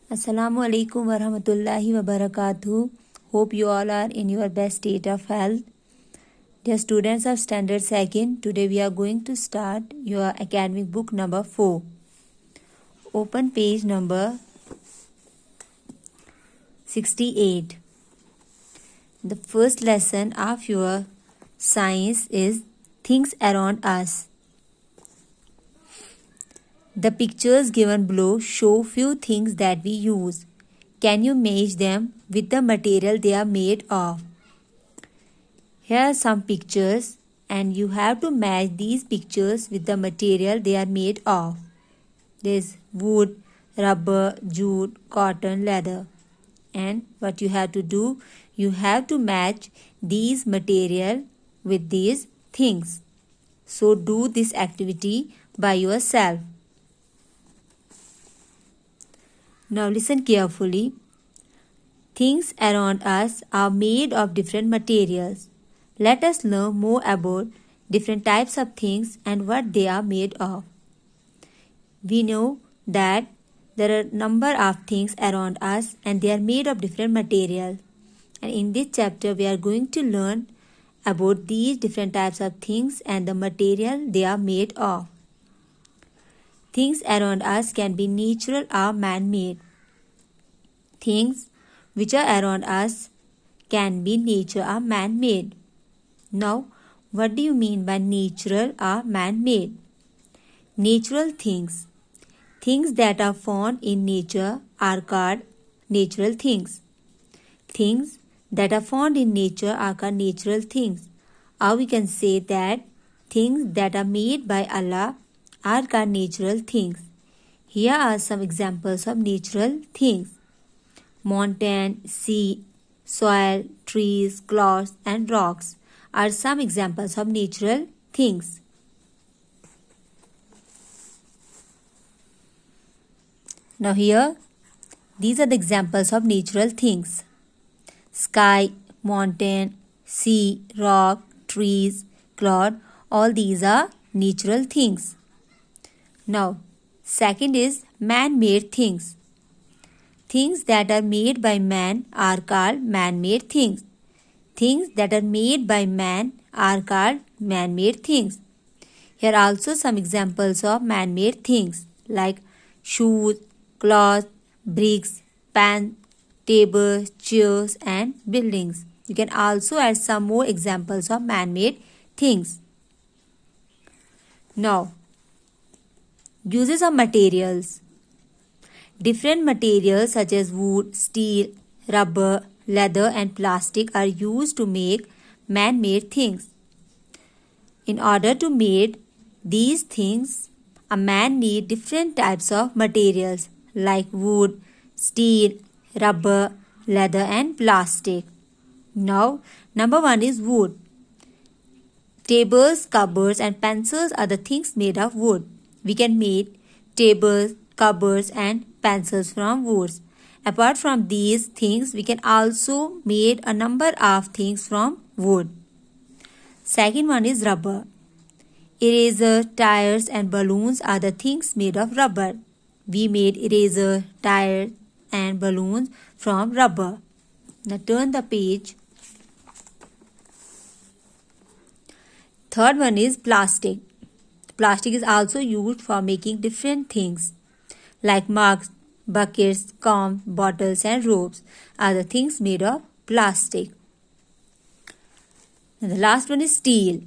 Assalamu alaikum warahmatullahi wabarakatuh. Hope you all are in your best state of health. Dear students of Standard 2nd, today we are going to start your academic book number 4. Open page number 68. The first lesson of your science is things around us. The pictures given below show few things that we use. Can you match them with the material they are made of? Here are some pictures and you have to match these pictures with the material they are made of. There is wood, rubber, jute, cotton, leather. And what you have to do, you have to match these material with these things. So do this activity by yourself. Now listen carefully. Things around us are made of different materials. Let us learn more about different types of things and what they are made of. We know that there are a number of things around us and they are made of different materials. And in this chapter we are going to learn about these different types of things and the material they are made of. Things around us can be natural or man-made. Things which are around us can be nature or man-made. Now, what do you mean by natural or man-made? Natural things. Things that are found in nature are called natural things. Things that are found in nature are called natural things. Or we can say that things that are made by Allah are called natural things. Here are some examples of natural things. Mountain, sea, soil, trees, clouds and rocks are some examples of natural things. Now here, these are the examples of natural things. Sky, mountain, sea, rock, trees, cloud, all these are natural things. Now, second is man-made things. Things that are made by man are called man-made things. Things that are made by man are called man-made things. Here are also some examples of man-made things like shoes, cloth, bricks, pans, tables, chairs and buildings. You can also add some more examples of man-made things. Now, uses of materials. Different materials such as wood, steel, rubber, leather and plastic are used to make man-made things. In order to make these things, a man needs different types of materials like wood, steel, rubber, leather and plastic. Now, number 1 is wood. Tables, cupboards and pencils are the things made of wood. We can make tables, cupboards and pencils from woods. Apart from these things, we can also make a number of things from wood. Second one is rubber. Eraser, tires and balloons are the things made of rubber. We made eraser, tires and balloons from rubber. Now turn the page. Third one is plastic. Plastic is also used for making different things like mugs, buckets, combs, bottles and ropes are the things made of plastic. And the last one is steel.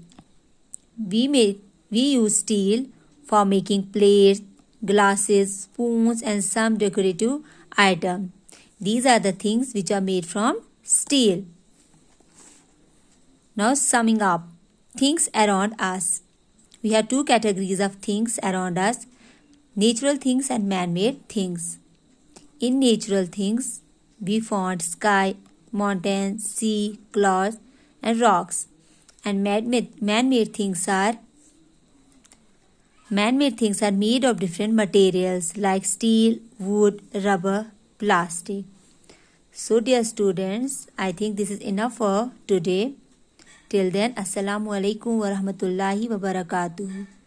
We use steel for making plates, glasses, spoons and some decorative items. These are the things which are made from steel. Now summing up, things around us. We have two categories of things around us. Natural things and man-made things. In natural things, we found sky, mountains, sea, clouds and rocks. And man-made things are made of different materials like steel, wood, rubber, plastic. So dear students, I think this is enough for today. Till then, Assalamu alaikum warahmatullahi wabarakatuh.